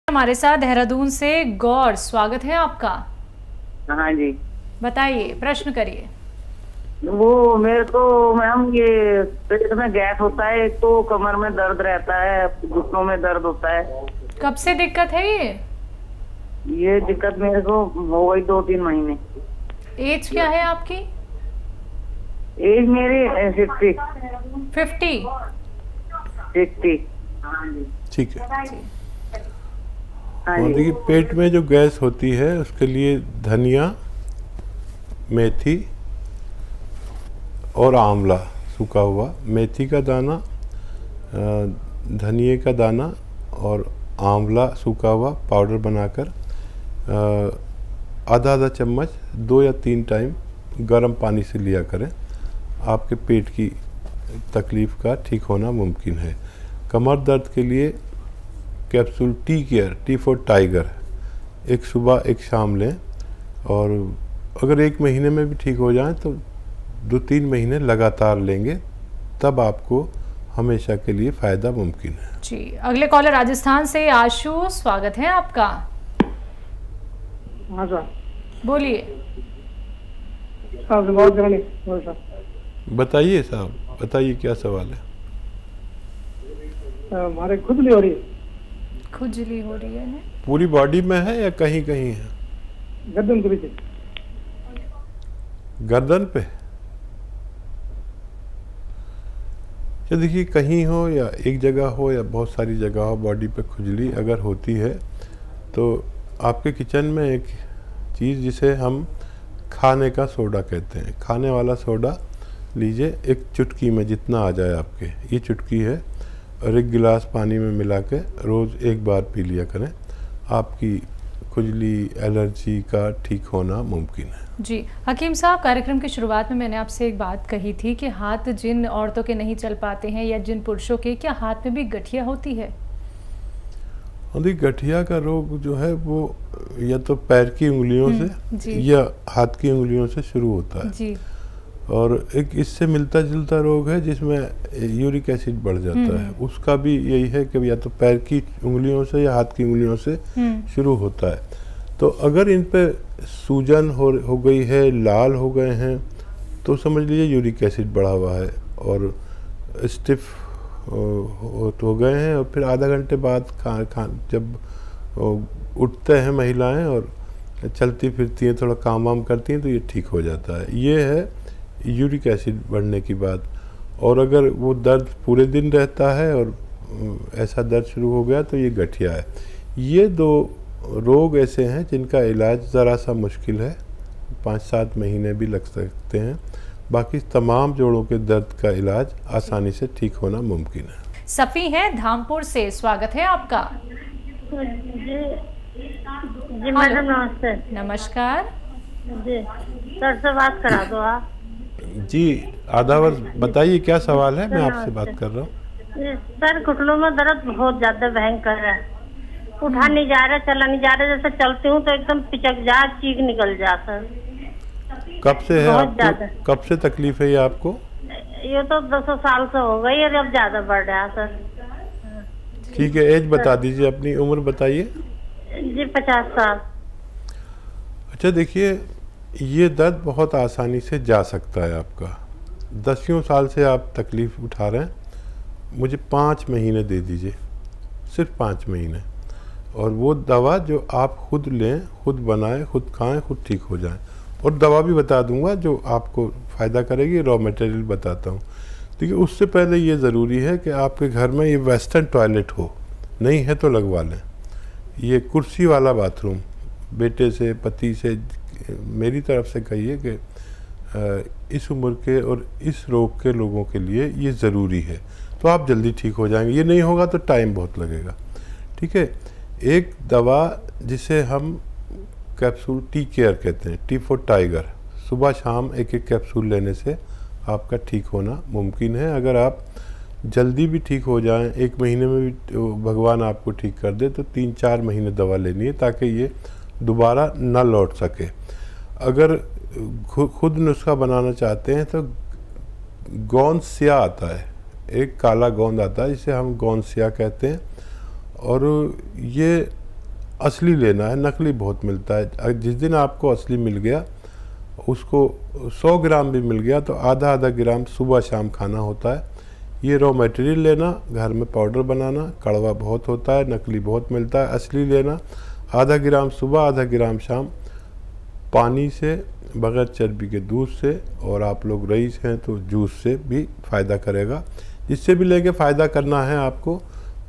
हमारे साथ देहरादून से गौर, स्वागत है आपका। हाँ जी। बताइए, प्रश्न करिए। वो मेरे को मैम ये पेट में गैस होता है, एक तो कमर में दर्द रहता है, घुटनों में दर्द होता है। कब से दिक्कत है ये दिक्कत मेरे को हो गई 2-3 महीने। एज क्या है आपकी? एज मेरी 60। 50। 60। ठीक है। हाँ और जी। देखिए, पेट में जो गैस होती है उसके लिए धनिया, मेथी और आंवला सूखा हुआ, मेथी का दाना, धनिए का दाना और आंवला सूखा हुआ पाउडर बनाकर आधा आधा चम्मच 2 या 3 टाइम गर्म पानी से लिया करें। आपके पेट की तकलीफ़ का ठीक होना मुमकिन है। कमर दर्द के लिए capsule tea care, T for tiger, एक सुबह एक शाम लें, और अगर 1 महीने में भी ठीक हो जाए तो 2-3 महीने लगातार लेंगे, तब आपको हमेशा के लिए फ़ायदा मुमकिन है। जी, अगले कॉलर राजस्थान से आशु, स्वागत है आपका। हाँ सर। बोलिए। बताइए साहब, बताइए क्या सवाल है। हमारे खुजली हो रही है। खुजली हो रही है ना? पूरी बॉडी में है या कहीं कहीं है? गर्दन के पीछे। गर्दन पे? या देखिए, कहीं हो या एक जगह हो या बहुत सारी जगह हो, बॉडी पे खुजली अगर होती है तो आपके किचन में एक चीज़ जिसे हम खाने का सोडा कहते हैं, खाने वाला सोडा लीजिए, एक चुटकी में जितना आ जाए आपके, ये चुटकी है, और 1 गिलास पानी में मिला के रोज़ 1 बार पी लिया करें। आपकी खुजली, एलर्जी का ठीक होना मुमकिन है। जी, हकीम साहब, कार्यक्रम की शुरुआत में मैंने आपसे एक बात कही थी कि हाथ जिन औरतों के नहीं चल पाते हैं या जिन पुरुषों के, क्या हाथ में भी गठिया होती है? और गठिया का रोग जो है वो या तो पैर की उंगलियों से या हाथ की उंगलियों से शुरू होता है जी। और एक इससे मिलता जुलता रोग है जिसमें यूरिक एसिड बढ़ जाता है, उसका भी यही है कि या तो पैर की उंगलियों से या हाथ की उंगलियों से शुरू होता है। तो अगर इन पे सूजन हो गई है, लाल हो गए हैं, तो समझ लीजिए यूरिक एसिड बढ़ा हुआ है और स्टिफ हो गए हैं, और फिर आधा घंटे बाद जब उठते हैं महिलाएं और चलती फिरती हैं, थोड़ा काम वाम करती हैं, तो ये ठीक हो जाता है। ये है यूरिक एसिड बढ़ने की बात। और अगर वो दर्द पूरे दिन रहता है और ऐसा दर्द शुरू हो गया तो ये गठिया है। ये 2 रोग ऐसे हैं जिनका इलाज ज़रा सा मुश्किल है, 5-7 महीने भी लग सकते हैं। बाकी तमाम जोड़ों के दर्द का इलाज आसानी से ठीक होना मुमकिन है। सफ़ी है धामपुर से, स्वागत है आपका। जी मैडम नमस्ते। नमस्कार जी सर से बात करा दो आप। जी, आदावर बताइए क्या सवाल है, मैं आपसे बात कर रहा हूँ। सर घुटनों में दर्द बहुत ज्यादा भयंकर है, उठा नहीं जा रहा, चला नहीं जा रहा, जैसे चलती हूँ तो एकदम पिचक जा, चीख निकल जाता है। कब से है बहुत आपको, कब से तकलीफ है ये आपको? ये तो 200 साल से हो गई और अब ज्यादा बढ़ रहा है सर। ठीक है, एज बता दीजिए, अपनी उम्र बताइए। जी 50 साल। अच्छा, देखिए, ये दर्द बहुत आसानी से जा सकता है आपका। 10 साल से आप तकलीफ़ उठा रहे हैं, मुझे 5 महीने दे दीजिए, सिर्फ 5 महीने, और वो दवा जो आप खुद लें, खुद बनाएं, खुद खाएं, खुद ठीक हो जाएं। और दवा भी बता दूंगा जो आपको फ़ायदा करेगी, रॉ मटेरियल बताता हूँ। देखिए, उससे पहले ये ज़रूरी है कि आपके घर में ये वेस्टर्न टॉयलेट हो, नहीं है तो लगवा लें। ये कुर्सी वाला बाथरूम बेटे से, पति से, मेरी तरफ से कहिए कि इस उम्र के और इस रोग के लोगों के लिए ये ज़रूरी है, तो आप जल्दी ठीक हो जाएंगे। ये नहीं होगा तो टाइम बहुत लगेगा। ठीक है, एक दवा जिसे हम कैप्सूल टी केयर कहते हैं, टी फॉर टाइगर, सुबह शाम 1-1 कैप्सूल लेने से आपका ठीक होना मुमकिन है। अगर आप जल्दी भी ठीक हो जाएं, 1 महीने में भी भगवान आपको ठीक कर दे, तो 3-4 महीने दवा लेनी है ताकि ये दोबारा ना लौट सके। अगर खुद नुस्खा बनाना चाहते हैं तो गोंद स्या आता है, एक काला गोंद आता है जिसे हम गोंद स्या कहते हैं, और ये असली लेना है, नकली बहुत मिलता है। जिस दिन आपको असली मिल गया, उसको 100 ग्राम भी मिल गया तो आधा आधा ग्राम सुबह शाम खाना होता है। ये रॉ मटेरियल लेना, घर में पाउडर बनाना, कड़वा बहुत होता है, नकली बहुत मिलता है। असली लेना, आधा ग्राम सुबह आधा ग्राम शाम, पानी से, बगैर चर्बी के दूध से, और आप लोग रईस हैं तो जूस से भी फ़ायदा करेगा। जिससे भी लेके फ़ायदा करना है आपको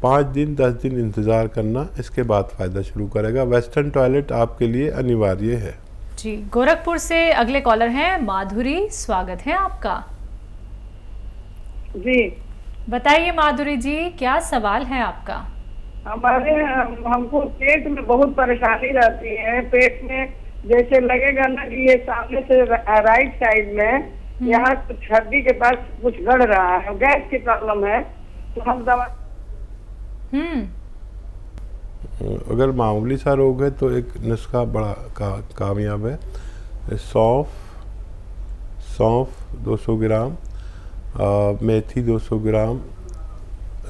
5 दिन 10 दिन इंतज़ार करना, इसके बाद फ़ायदा शुरू करेगा। वेस्टर्न टॉयलेट आपके लिए अनिवार्य है। जी, गोरखपुर से अगले कॉलर हैं माधुरी, स्वागत है आपका। जी, बताइए माधुरी जी, क्या सवाल है आपका? हमको पेट में बहुत परेशानी रहती है। पेट में जैसे लगेगा ना कि ये सामने से राइट साइड में यहाँ कुछ हड्डी के पास कुछ गड़ रहा है, गैस की प्रॉब्लम है, तो हम दवा। अगर मामूली सा रोग है तो एक नुस्खा बड़ा कामयाब है। सौंफ 200 ग्राम, मेथी 200 ग्राम,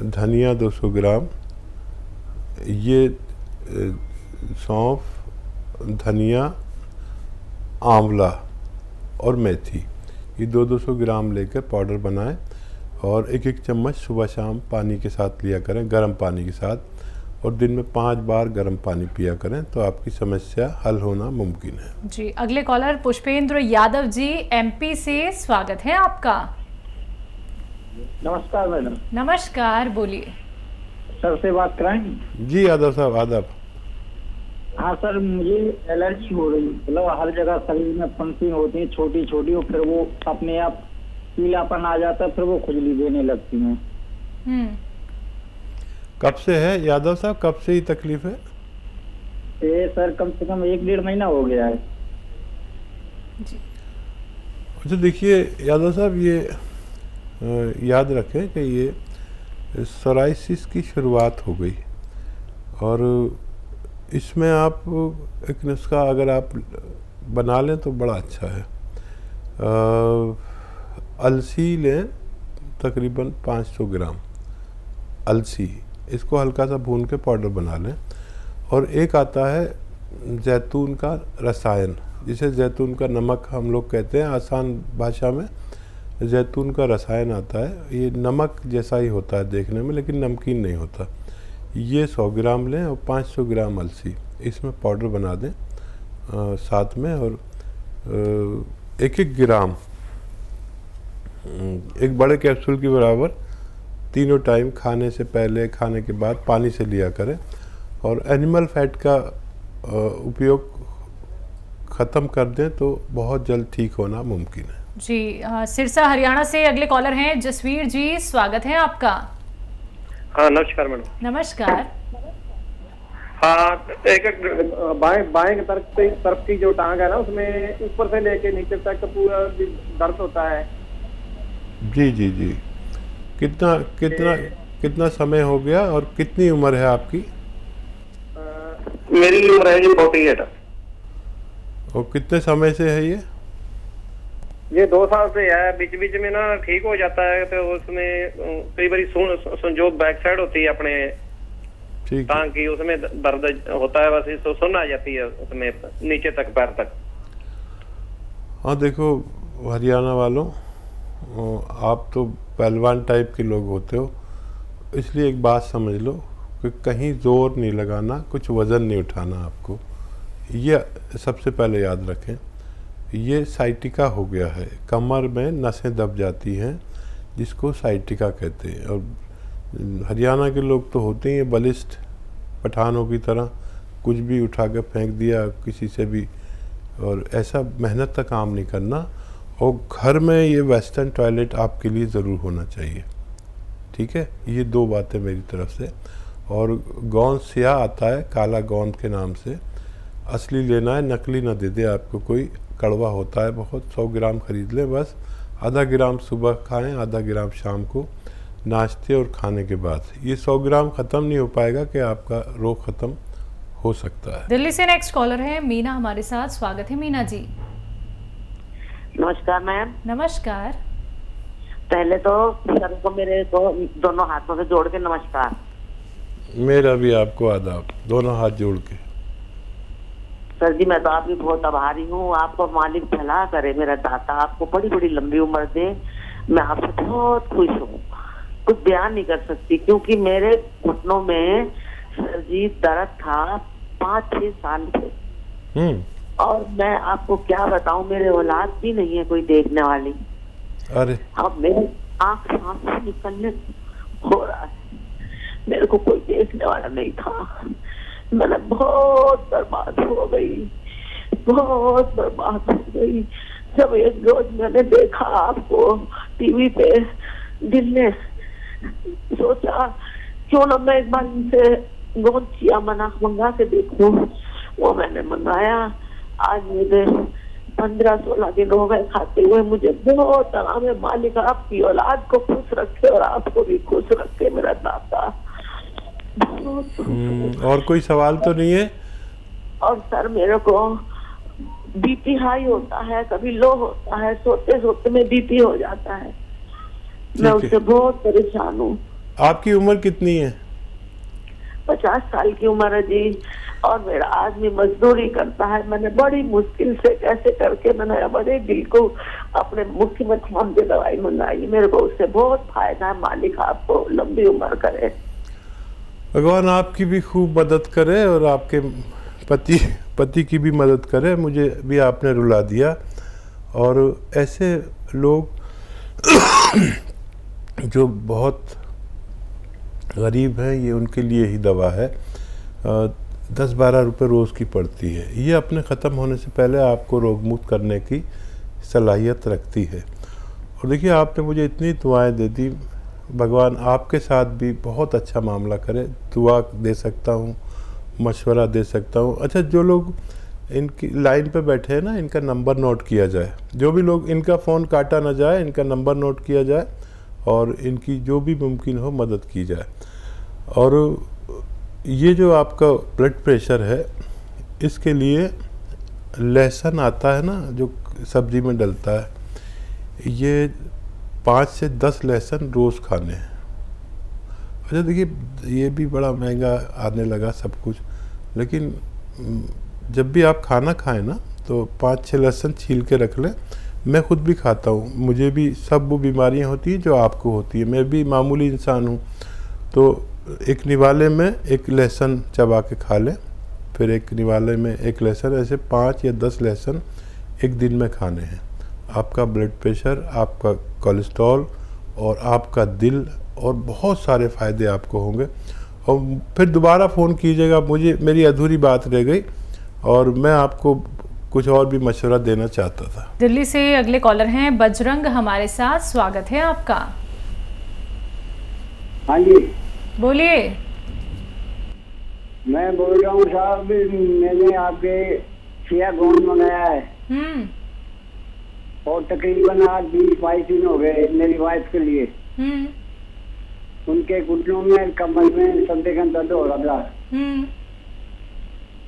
धनिया 200 ग्राम। ये सौंफ, धनिया, आंवला और मेथी, ये 200 ग्राम लेकर पाउडर बनाएं और 1-1 चम्मच सुबह शाम पानी के साथ लिया करें, गर्म पानी के साथ, और दिन में 5 बार गर्म पानी पिया करें तो आपकी समस्या हल होना मुमकिन है। जी, अगले कॉलर पुष्पेंद्र यादव जी, एमपी से, स्वागत है आपका। नमस्कार मैडम। नमस्कार, बोलिए। सर से बात कराएंगे? जी यादव साहब, आदाब। हाँ सर, मुझे एलर्जी हो रही, मतलब हर जगह शरीर में फंसिंग होती है छोटी छोटी, और फिर वो अपने आप पीलापन आ जाता है, फिर वो खुजली देने लगती है। कब से है यादव साहब, कब से ही तकलीफ है? ये सर कम से कम 1-1.5 महीना हो गया है। अच्छा देखिए यादव साहब, ये याद रखें कि ये सोराइसिस की शुरुआत हो गई, और इसमें आप एक नुस्खा अगर आप बना लें तो बड़ा अच्छा है। अलसी लें, तकरीबन 500 ग्राम अलसी, इसको हल्का सा भून के पाउडर बना लें। और एक आता है जैतून का रसायन, जिसे जैतून का नमक हम लोग कहते हैं आसान भाषा में। जैतून का रसायन आता है, ये नमक जैसा ही होता है देखने में, लेकिन नमकीन नहीं होता। ये 100 ग्राम लें और 500 ग्राम अलसी, इसमें पाउडर बना दें साथ में, और 1-1 ग्राम, एक बड़े कैप्सूल के बराबर, तीनों टाइम खाने से पहले खाने के बाद पानी से लिया करें। और एनिमल फैट का उपयोग ख़त्म कर दें तो बहुत जल्द ठीक होना मुमकिन है। जी, सिरसा हरियाणा से अगले कॉलर हैं जसवीर जी, स्वागत है आपका। हाँ नमस्कार मैडम। नमस्कार। हाँ, एक बाएं की तरफ की जो टांग है ना, उसमें ऊपर से लेके नीचे तक पूरा दर्द होता है। जी जी जी, कितना समय हो गया और कितनी उम्र है आपकी? मेरी उम्र है जी 48। और कितने समय से है ये 2 साल से है। बीच बीच में ना ठीक हो जाता है, तो उसमें कई बार जो बैक साइड होती है अपने टांग की, उसमें दर्द होता है, बस तो सुन आ जाती है उसमें नीचे तक, पैर तक। हाँ देखो हरियाणा वालों, आप तो पहलवान टाइप के लोग होते हो, इसलिए एक बात समझ लो कि कहीं जोर नहीं लगाना, कुछ वज़न नहीं उठाना आपको, ये सबसे पहले याद रखें। ये साइटिका हो गया है, कमर में नसें दब जाती हैं, जिसको साइटिका कहते हैं। और हरियाणा के लोग तो होते ही हैं बलिष्ठ, पठानों की तरह, कुछ भी उठा कर फेंक दिया किसी से भी, और ऐसा मेहनत का काम नहीं करना। और घर में ये वेस्टर्न टॉयलेट आपके लिए ज़रूर होना चाहिए, ठीक है? ये 2 बातें मेरी तरफ से। और गोंद स्याह आता है काला गोंद के नाम से, असली लेना है, नकली ना दे दे आपको कोई, कड़वा होता है बहुत। 100 ग्राम खरीद लें बस, आधा ग्राम सुबह खाएं, आधा ग्राम शाम को नाश्ते और खाने के बाद। ये 100 ग्राम ख़त्म नहीं हो पाएगा कि आपका रोग ख़त्म हो सकता है। दिल्ली से नेक्स्ट कॉलर है मीना हमारे साथ, स्वागत है मीना जी। नमस्कार मैम। नमस्कार। पहले तो सर को मेरे को दोनों हाथों से जोड़ के नमस्कार। मेरा भी आपको आदाब, दोनों हाथ जोड़ के। सर जी मैं तो आपकी बहुत आभारी हूँ। आपको मालिक भला करे, मेरा दाता आपको बड़ी बड़ी लंबी उम्र दे। मैं आपसे बहुत खुश हूँ, कुछ बयान नहीं कर सकती, क्योंकि मेरे घुटनों में सर जी दर्द था 5-6 साल से। और मैं आपको क्या बताऊं, मेरे औलाद भी नहीं है कोई देखने वाली। अरे अब मेरी आंख से निकलने हो रहा है, मेरे को कोई देखने वाला नहीं था। मैंने बहुत बर्बाद हो गई, बहुत बर्बाद हो गई। जब एक रोज मैंने देखा आपको टीवी पे, दिल ने सोचा क्यों ना मैं एक बार इनसे गोंद चिया मंगा के देखूं। वो मैंने मंगाया। आज मुझे 15-16 दिन हो गए खाते हुए। मुझे बहुत आराम है। मालिक आपकी औलाद को खुश रखे और आपको भी खुश रखे मेरा दाता। और कोई सवाल तो नहीं है? और सर मेरे को बीपी हाई होता है, कभी लो होता है, सोते सोते में बीपी हो जाता है। मैं उससे बहुत परेशान हूँ। आपकी उम्र कितनी है? 50 साल की उम्र है जी। और मेरा आदमी मजदूरी करता है। मैंने बड़ी मुश्किल से कैसे करके मैंने बड़े दिल को अपने मुख्य में थाम के दवाई मंगाई। मेरे को उससे बहुत फायदा है। मालिक आपको लंबी उम्र करे, भगवान आपकी भी खूब मदद करे और आपके पति की भी मदद करे। मुझे भी आपने रुला दिया। और ऐसे लोग जो बहुत गरीब हैं, ये उनके लिए ही दवा है। 10-12 रुपये रोज़ की पड़ती है। ये अपने ख़त्म होने से पहले आपको रोग मुक्त करने की सलाहियत रखती है। और देखिए आपने मुझे इतनी दुआएं दे दी, भगवान आपके साथ भी बहुत अच्छा मामला करे। दुआ दे सकता हूँ, मशवरा दे सकता हूँ। अच्छा, जो लोग इनकी लाइन पे बैठे हैं ना, इनका नंबर नोट किया जाए। जो भी लोग, इनका फ़ोन काटा ना जाए, इनका नंबर नोट किया जाए और इनकी जो भी मुमकिन हो मदद की जाए। और ये जो आपका ब्लड प्रेशर है, इसके लिए लहसुन आता है ना जो सब्जी में डलता है, ये 5 से 10 लहसुन रोज़ खाने हैं। अच्छा देखिए ये भी बड़ा महंगा आने लगा सब कुछ, लेकिन जब भी आप खाना खाएं ना तो 5-6 लहसुन छील के रख लें। मैं खुद भी खाता हूँ, मुझे भी सब वो बीमारियाँ होती हैं जो आपको होती है। मैं भी मामूली इंसान हूँ। तो एक निवाले में एक लहसुन चबा के खा लें, फिर एक निवाले में एक लहसुन, ऐसे 5 या 10 लहसुन एक दिन में खाने हैं। आपका ब्लड प्रेशर, आपका कोलेस्ट्रॉल और आपका दिल और बहुत सारे फ़ायदे आपको होंगे। और फिर दोबारा फ़ोन कीजिएगा, मुझे मेरी अधूरी बात रह गई और मैं आपको कुछ और भी मशवरा देना चाहता था। दिल्ली से अगले कॉलर हैं बजरंग हमारे साथ, स्वागत है आपका। हाँ जी बोलिए। मैं बोल रहा हूँ साहब, मैंने आपके चिया गोंद मंगाया है और तकरीबन आज 20-22 दिन हो गए मेरी वाइफ के लिए। उनके घुटनों में, कमर में संदेहन दर्द हो रहा था।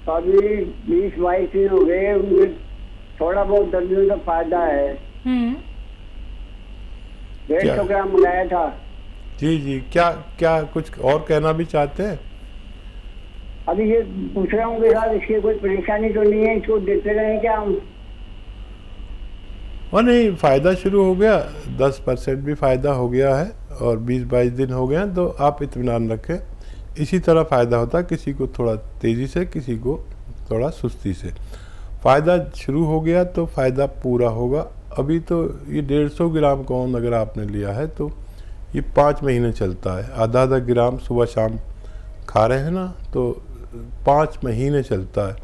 अभी 20-22 दिन हो गए, उनके थोड़ा बहुत दर्द में तो फायदा है। 150 ग्राम मंगाया था। जी, क्या कुछ और कहना भी चाहते हैं? अभी ये पूछ रहा हूँ कि साहब इसकी कोई परेशानी तो नहीं है, इसको देते रहे क्या हम? और नहीं, फ़ायदा शुरू हो गया, 10% भी फ़ायदा हो गया है और 20-22 दिन हो गए हैं, तो आप इत्मीनान रखें। इसी तरह फ़ायदा होता है, किसी को थोड़ा तेज़ी से, किसी को थोड़ा सुस्ती से। फ़ायदा शुरू हो गया तो फ़ायदा पूरा होगा। अभी तो ये 150 ग्राम गोंद अगर आपने लिया है तो ये 5 महीने चलता है। आधा ग्राम सुबह शाम खा रहे हैं ना, तो 5 महीने चलता है।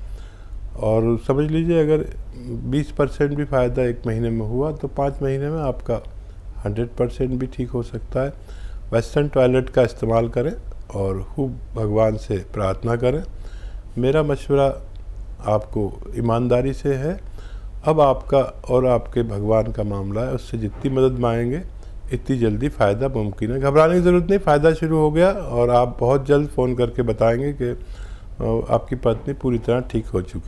और समझ लीजिए अगर 20% भी फ़ायदा 1 महीने में हुआ तो 5 महीने में आपका 100% भी ठीक हो सकता है। वेस्टर्न टॉयलेट का इस्तेमाल करें और खूब भगवान से प्रार्थना करें। मेरा मशवरा आपको ईमानदारी से है। अब आपका और आपके भगवान का मामला है, उससे जितनी मदद मांगेंगे इतनी जल्दी फ़ायदा मुमकिन है। घबराने की ज़रूरत नहीं, फ़ायदा शुरू हो गया और आप बहुत जल्द फ़ोन करके बताएंगे कि आपकी पत्नी पूरी तरह ठीक हो चुकी है।